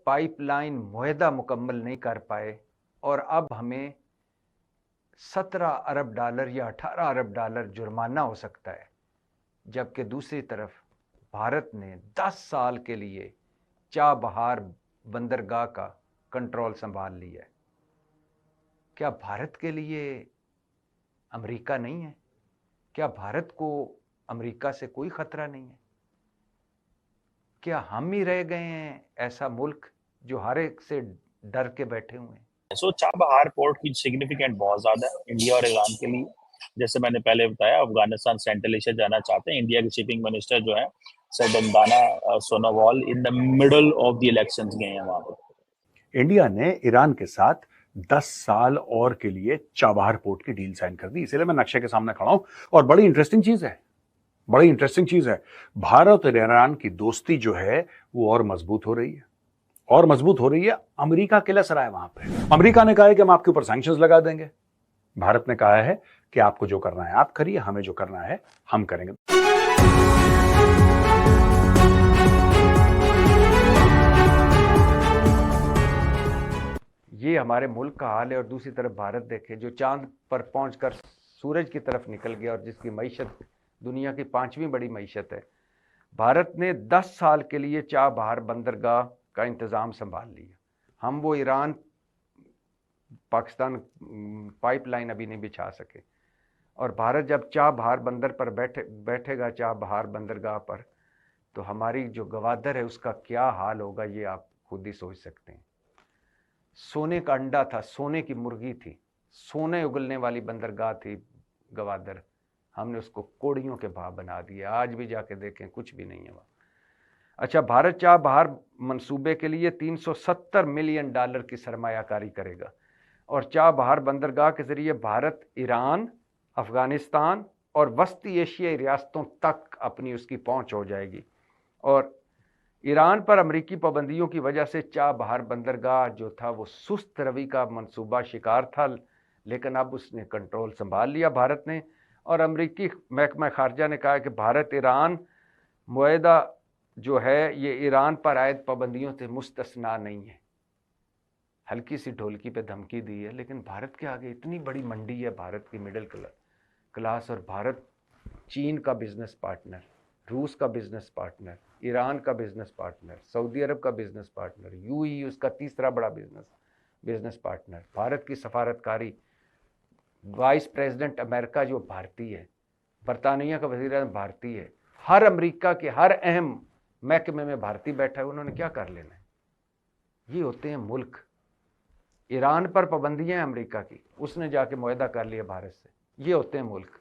Pipeline मुहैदा मुकम्मल नहीं कर पाए और अब हमें 17 अरब डॉलर या 18 अरब डॉलर जुर्माना हो सकता है, जबकि दूसरी तरफ भारत ने 10 साल के लिए चाबहार बंदरगाह का कंट्रोल संभाल लिया है। क्या भारत के लिए अमेरिका नहीं है? क्या भारत को अमेरिका से कोई खतरा नहीं है? क्या हम ही रह गए हैं ऐसा मुल्क जो हर एक से डर के बैठे हुए हैं? सो चाबहार पोर्ट की सिग्निफिकेंट बहुत ज्यादा है इंडिया और ईरान के लिए। जैसे मैंने पहले बताया, अफगानिस्तान सेंट्रल एशिया जाना चाहते हैं। इंडिया के शिपिंग मिनिस्टर जो है Syed Sonowal in the middle of the elections गए हैं वहां पर। इंडिया ने ईरान के साथ 10 साल और के लिए चाबहार पोर्ट की डील साइन कर दी। इसलिए मैं नक्शे के सामने खड़ा हूं और बड़ी इंटरेस्टिंग चीज है, भारत और ईरान की दोस्ती जो है वो और मजबूत हो रही है। अमेरिका किलस रहा है वहां पे। अमेरिका ने कहा है कि हम आपके ऊपर सैंक्शंस लगा देंगे। भारत ने कहा है कि आपको जो करना है आप करिए, हमें जो करना है हम करेंगे। ये हमारे मुल्क का हाल है। और दूसरी तरफ भारत देखे जो चांद पर पहुंचकर सूरज की तरफ निकल गया और जिसकी मईशत दुनिया की 5वीं बड़ी मईशत है। भारत ने 10 साल के लिए चाबहार बंदरगाह का इंतज़ाम संभाल लिया। हम वो ईरान पाकिस्तान पाइपलाइन अभी नहीं बिछा सके। और भारत जब चाबहार बंदर पर बैठेगा चाबहार बंदरगाह पर, तो हमारी जो गवादर है उसका क्या हाल होगा ये आप खुद ही सोच सकते हैं। सोने का अंडा था, सोने की मुर्गी थी, सोने उगलने वाली बंदरगाह थी गवादर। हमने उसको कोड़ियों के भाव बना दिया। आज भी जाके देखें कुछ भी नहीं है वहाँ। अच्छा, भारत चाबहार मंसूबे के लिए 370 मिलियन डॉलर की सरमायाकारी करेगा और चाबहार बंदरगाह के जरिए भारत ईरान, अफगानिस्तान और वस्ती एशियाई रियासतों तक अपनी उसकी पहुंच हो जाएगी। और ईरान पर अमेरिकी पाबंदियों की वजह से चाबहार बंदरगाह जो था वो सुस्त रवि का मंसूबा शिकार था, लेकिन अब उसने कंट्रोल संभाल लिया भारत ने। और अमेरिकी महकमा खारजा ने कहा कि भारत ईरान मुआहदा जो है ये ईरान पर आयद पाबंदियों से मुस्तस्ना नहीं है। हल्की सी ढोलकी पे धमकी दी है, लेकिन भारत के आगे इतनी बड़ी मंडी है भारत की मिडिल क्लास। और भारत चीन का बिजनेस पार्टनर, रूस का बिजनेस पार्टनर, ईरान का बिजनेस पार्टनर, सऊदी अरब का बिजनेस पार्टनर, यूएई उसका तीसरा बड़ा बिजनेस पार्टनर। भारत की सफारतकारी, वाइस प्रेसिडेंट अमेरिका जो भारतीय है, बरतानिया का वज़ीर आज़म भारतीय है, हर अमेरिका के हर अहम महकमे में भारतीय बैठा है। उन्होंने क्या कर लेना है? ये होते हैं मुल्क। ईरान पर पाबंदियां हैं अमेरिका की, उसने जाके मुआहदा कर लिया भारत से। ये होते हैं मुल्क।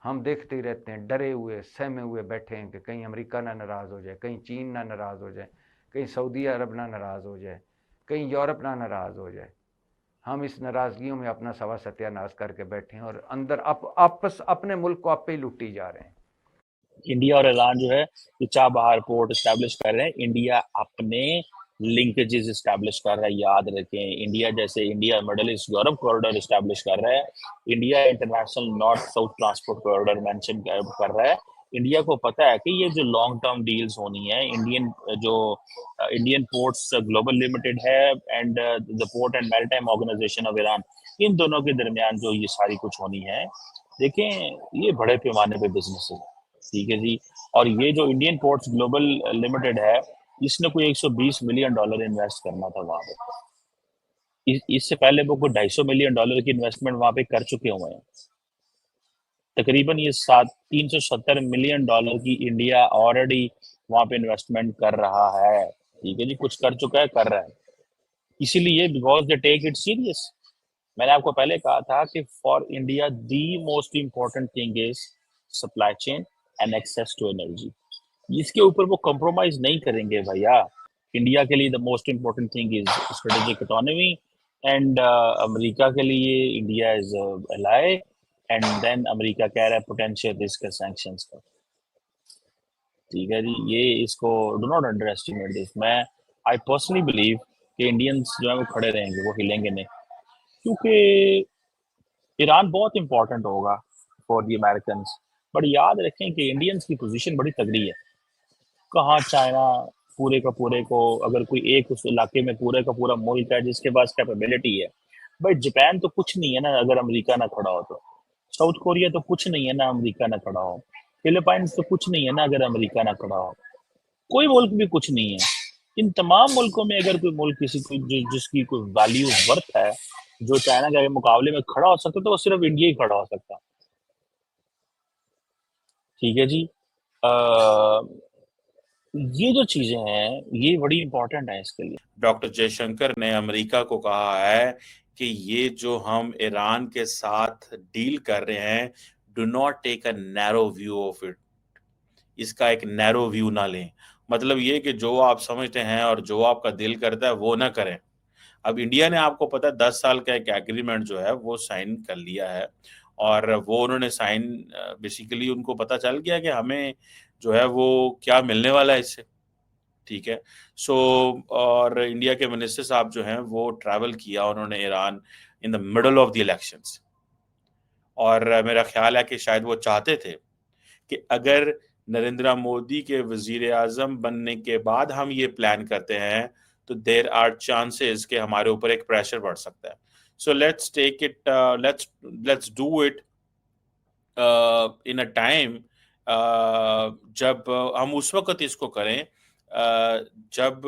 हम देखते ही रहते हैं, डरे हुए सहमे हुए बैठे हैं कि कहीं अमेरिका ना नाराज़ हो जाए, कहीं चीन ना नाराज़ हो जाए, कहीं सऊदी अरब ना नाराज़ हो जाए, कहीं यूरोप ना नाराज़ हो जाए। हम इस नाराज़गियों में अपना सवा सत्यानाश करके बैठे हैं और अंदर आपस अपने मुल्क को आप पे लुटी जा रहे हैं। इंडिया और ईरान जो है ये चाबहार पोर्ट एस्टैब्लिश कर रहे हैं। इंडिया अपने लिंकेजेस एस्टैब्लिश कर रहा है, याद रखें। India middle east Europe corridor establish कर रहा है। India international north south transport corridor mention कर रहा है। इंडिया को पता है कि ये जो लॉन्ग टर्म डील्स होनी है, इंडियन पोर्ट्स ग्लोबल लिमिटेड है and the port and maritime organisation of Iran, इन दोनों के दरमियान जो ये सारी कुछ होनी है, देखें ये बड़े पैमाने पे बिजनेस है, ठीक है जी। और ये जो इंडियन पोर्ट्स ग्लोबल लिमिटेड है, इसने कोई 120 मिलियन डॉलर इन्वेस्ट करना था वहां पे। इससे पहले वो कोई 250 मिलियन डॉलर की इन्वेस्टमेंट वहां पे कर चुके हुए हैं। तकरीबन ये 370 मिलियन डॉलर की इंडिया ऑलरेडी वहां पे इन्वेस्टमेंट कर रहा है, ठीक है जी। कुछ कर चुका है, कर रहा है, इसीलिए because they take it serious. मैंने आपको पहले कहा था कि for India the most important thing is supply chain and access to energy. इसके ऊपर वो कॉम्प्रोमाइज नहीं करेंगे भैया। इंडिया के लिए the most important thing is strategic economy and America के लिए India is ally and then America कह रहा है पोटेंशियल रिस्क सैंक्शंस का, ठीक है जी। ये इसको do not under estimate this. मैं आई पर्सनली बिलीव कि इंडियंस जो है वो खड़े रहेंगे, वो हिलेंगे नहीं, क्योंकि ईरान बहुत इंपॉर्टेंट होगा फॉर दी अमेरिकन। बट याद रखें कि इंडियंस की पोजीशन बड़ी तगड़ी है। कहाँ चाइना पूरे का पूरे को, अगर कोई एक उस इलाके में पूरे का पूरा मुल्क है जिसके पास कैपेबिलिटी है, भाई जापान तो कुछ नहीं है ना अगर अमेरिका ना खड़ा हो तो, साउथ कोरिया तो कुछ नहीं है ना अमेरिका ना खड़ा हो, फिलीपाइंस तो कुछ नहीं है ना अगर अमेरिका ना खड़ा हो, कोई मुल्क भी कुछ नहीं है। इन तमाम मुल्कों में अगर कोई मुल्क किसी को जिसकी कोई वैल्यू वर्थ है, जो चाइना के मुकाबले में खड़ा हो सकता है, तो वो सिर्फ इंडिया ही खड़ा हो सकता है। ठीक है जी। आ, ये जो चीजें हैं ये बड़ी इंपॉर्टेंट है इसके लिए। डॉक्टर जयशंकर ने अमेरिका को कहा है कि ये जो हम ईरान के साथ डील कर रहे हैं, do not take a narrow view of it, इसका एक नैरो व्यू ना लें। मतलब ये कि जो आप समझते हैं और जो आपका दिल करता है वो ना करें। अब इंडिया ने, आपको पता है, 10 साल का एक एग्रीमेंट जो है वो साइन कर लिया है, और वो उन्होंने साइन, बेसिकली उनको पता चल गया कि हमें जो है वो क्या मिलने वाला है इससे। ठीक है। सो और इंडिया के मिनिस्टर साहब जो हैं वो ट्रैवल किया उन्होंने Iran in the middle of the elections, और मेरा ख्याल है कि शायद वो चाहते थे कि अगर नरेंद्र मोदी के वजीर आजम बनने के बाद हम ये प्लान करते हैं तो देर आर चांसेस कि हमारे ऊपर एक प्रेशर बढ़ सकता है। So let's take it, let's do it in a time, जब हम उस वक्त इसको करें जब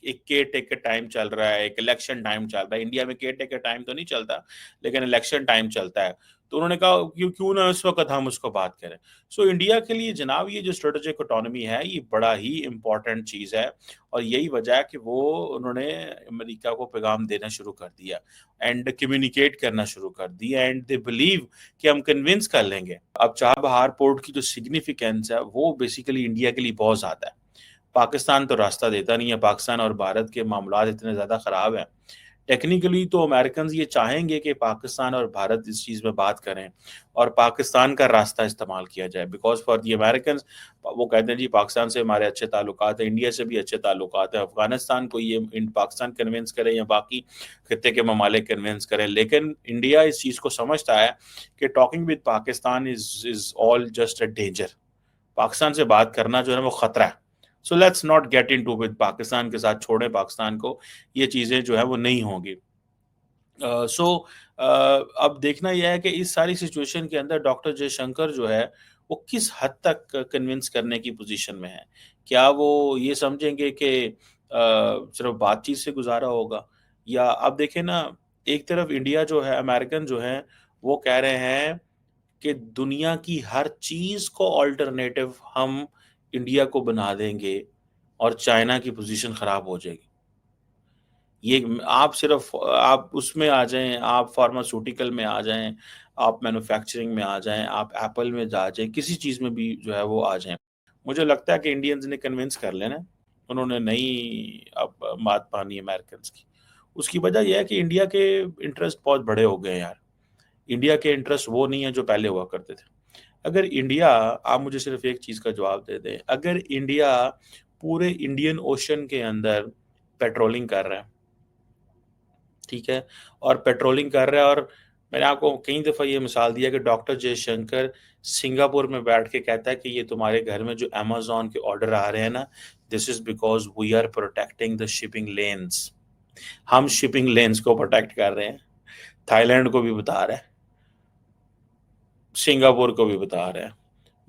एक केयर टेकर टाइम चल रहा है, एक इलेक्शन टाइम चल रहा है। इंडिया में केयर टेकर टाइम तो नहीं चलता, लेकिन इलेक्शन टाइम चलता है। तो उन्होंने कहा क्यों ना उस वक्त हम उसको बात करें। सो इंडिया के लिए जनाब ये जो स्ट्रेटेजिक ऑटोनॉमी है ये बड़ा ही इंपॉर्टेंट चीज़ है, और यही वजह है कि वो उन्होंने अमेरिका को पैगाम देना शुरू कर दिया एंड कम्युनिकेट करना शुरू कर दिया, एंड दे बिलीव कि हम कन्विंस कर लेंगे। अब चाबहार पोर्ट की जो सिग्निफिकेंस है वो बेसिकली इंडिया के लिए बहुत ज़्यादा है। पाकिस्तान तो रास्ता देता नहीं है, पाकिस्तान और भारत के मामलात इतने ज़्यादा ख़राब हैं। टेक्निकली तो अमेरिकन ये चाहेंगे कि पाकिस्तान और भारत इस चीज़ में बात करें और पाकिस्तान का रास्ता इस्तेमाल किया जाए, बिकॉज फॉर दी अमेरिकन वो कहते हैं जी पाकिस्तान से हमारे अच्छे ताल्लुकात हैं, इंडिया से भी अच्छे ताल्लुकात हैं, अफगानिस्तान को ये इन पाकिस्तान कन्विंस करें या बाकी खत्ते के ममालिक कन्विंस करें, लेकिन इंडिया इस चीज़ को समझता है कि talking with Pakistan is all just a danger. Pakistan से बात करना जो है वो ख़तरा है। So let's not get into with Pakistan के साथ, छोड़ें पाकिस्तान को, ये चीज़ें जो है वो नहीं होंगी। अब देखना यह है कि इस सारी सिचुएशन के अंदर डॉक्टर जयशंकर जो है वो किस हद तक कन्विंस करने की पोजीशन में है। क्या वो ये समझेंगे कि सिर्फ बातचीत से गुजारा होगा, या अब देखें ना, एक तरफ इंडिया जो है, अमेरिकन जो है वो कह रहे हैं कि दुनिया की हर चीज़ को ऑल्टरनेटिव हम इंडिया को बना देंगे और चाइना की पोजीशन ख़राब हो जाएगी। ये आप सिर्फ आप उसमें आ जाएं, आप फार्मास्यूटिकल में आ जाएं, आप मैन्युफैक्चरिंग में आ जाएं, आप एप्पल में जा जाएं, किसी चीज़ में भी जो है वो आ जाएं। मुझे लगता है कि इंडियंस ने कन्विंस कर लेना, उन्होंने नहीं अब बात मानी अमेरिकन की। उसकी वजह यह है कि इंडिया के इंटरेस्ट बहुत बड़े हो गए यार। इंडिया के इंटरेस्ट वो नहीं है जो पहले हुआ करते थे। अगर इंडिया, आप मुझे सिर्फ एक चीज़ का जवाब दे दें, अगर इंडिया पूरे इंडियन ओशन के अंदर पेट्रोलिंग कर रहा है, ठीक है, और पेट्रोलिंग कर रहा है, और मैंने आपको कई दफ़ा ये मिसाल दिया कि डॉक्टर जयशंकर सिंगापुर में बैठ के कहता है कि ये तुम्हारे घर में जो अमेज़न के ऑर्डर आ रहे हैं ना, this is because we are protecting the shipping lanes. हम शिपिंग लेन्स को प्रोटेक्ट कर रहे हैं। थाईलैंड को भी बता रहा है, सिंगापुर को भी बता रहा है,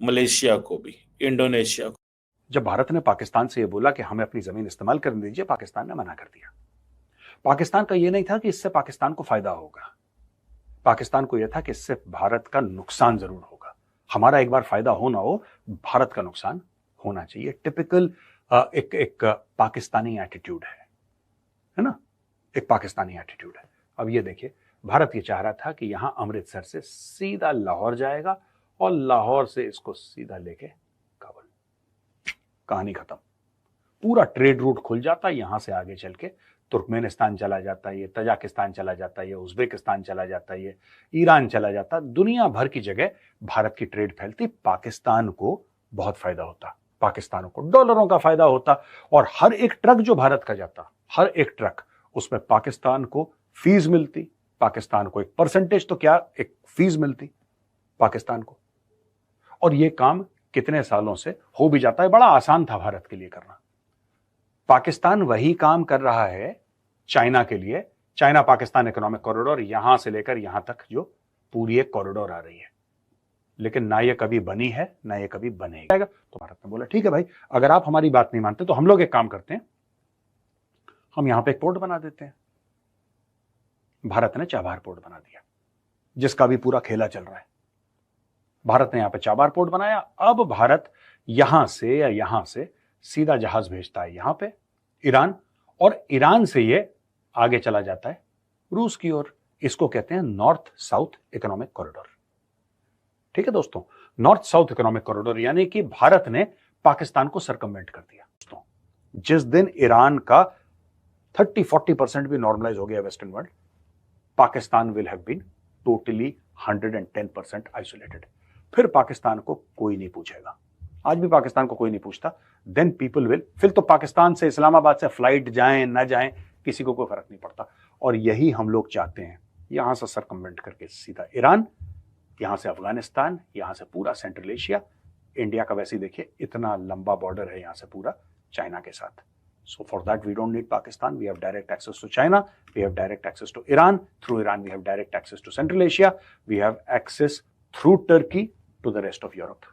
मलेशिया को भी, इंडोनेशिया को। जब भारत ने पाकिस्तान से यह बोला कि हमें अपनी जमीन इस्तेमाल करने दीजिए, पाकिस्तान ने मना कर दिया। पाकिस्तान का यह नहीं था कि इससे पाकिस्तान को फायदा होगा, पाकिस्तान को यह था कि इससे भारत का नुकसान जरूर होगा। हमारा एक बार फायदा हो ना हो, भारत का नुकसान होना चाहिए। टिपिकल एक पाकिस्तानी एटीट्यूड है ना, एक पाकिस्तानी एटीट्यूड है। अब ये देखिए, भारत ये चाह रहा था कि यहां अमृतसर से सीधा लाहौर जाएगा और लाहौर से इसको सीधा लेके काबुल, कहानी खत्म। पूरा ट्रेड रूट खुल जाता, यहां से आगे चल के तुर्कमेनिस्तान चला जाता है, ये तजाकिस्तान चला जाता है, ये उज्बेकिस्तान चला जाता है, ये ईरान चला जाता, दुनिया भर की जगह भारत की ट्रेड फैलती। पाकिस्तान को बहुत फायदा होता, पाकिस्तान को डॉलरों का फायदा होता, और हर एक ट्रक जो भारत का जाता, हर एक ट्रक, उसमें पाकिस्तान को फीस मिलती, पाकिस्तान को एक परसेंटेज तो क्या, एक फीस मिलती पाकिस्तान को। और यह काम कितने सालों से हो भी जाता है, बड़ा आसान था भारत के लिए करना। पाकिस्तान वही काम कर रहा है चाइना के लिए, चाइना पाकिस्तान इकोनॉमिक कॉरिडोर, यहां से लेकर यहां तक जो पूरी एक कॉरिडोर आ रही है, लेकिन ना ये कभी बनी है ना ये कभी बनेगी। तो भारत ने बोला ठीक है भाई, अगर आप हमारी बात नहीं मानते तो हम लोग एक काम करते हैं, हम यहां पे एक पोर्ट बना देते हैं। भारत ने चाबहार पोर्ट बना दिया, जिसका भी पूरा खेला चल रहा है। भारत ने यहां पे चाबहार पोर्ट बनाया। अब भारत यहां से या यहां से सीधा जहाज भेजता है यहां पे ईरान, और ईरान से ये आगे चला जाता है रूस की ओर। इसको कहते हैं नॉर्थ साउथ इकोनॉमिक कॉरिडोर। ठीक है दोस्तों, नॉर्थ साउथ इकोनॉमिक कॉरिडोर, यानी कि भारत ने पाकिस्तान को सरकमवेंट कर दिया। दोस्तों, जिस दिन ईरान का 30-40% भी नॉर्मलाइज हो गया western world, Pakistan will have been totally 110% isolated. फिर पाकिस्तान को कोई नहीं पूछेगा। आज भी पाकिस्तान को कोई नहीं पूछता। देन पीपल विल, फिर तो पाकिस्तान से इस्लामाबाद से फ्लाइट जाएं ना जाएं किसी को कोई फर्क नहीं पड़ता। और यही हम लोग चाहते हैं, यहां से सरकमवेंट करके सीधा ईरान, यहां से अफगानिस्तान, यहां से पूरा सेंट्रल एशिया। इंडिया का वैसे ही देखिए इतना लंबा बॉर्डर है यहां से पूरा चाइना के साथ। So for that we don't need Pakistan. We have direct access to China. We have direct access to Iran. Through Iran we have direct access to Central Asia. We have access through Turkey to the rest of Europe.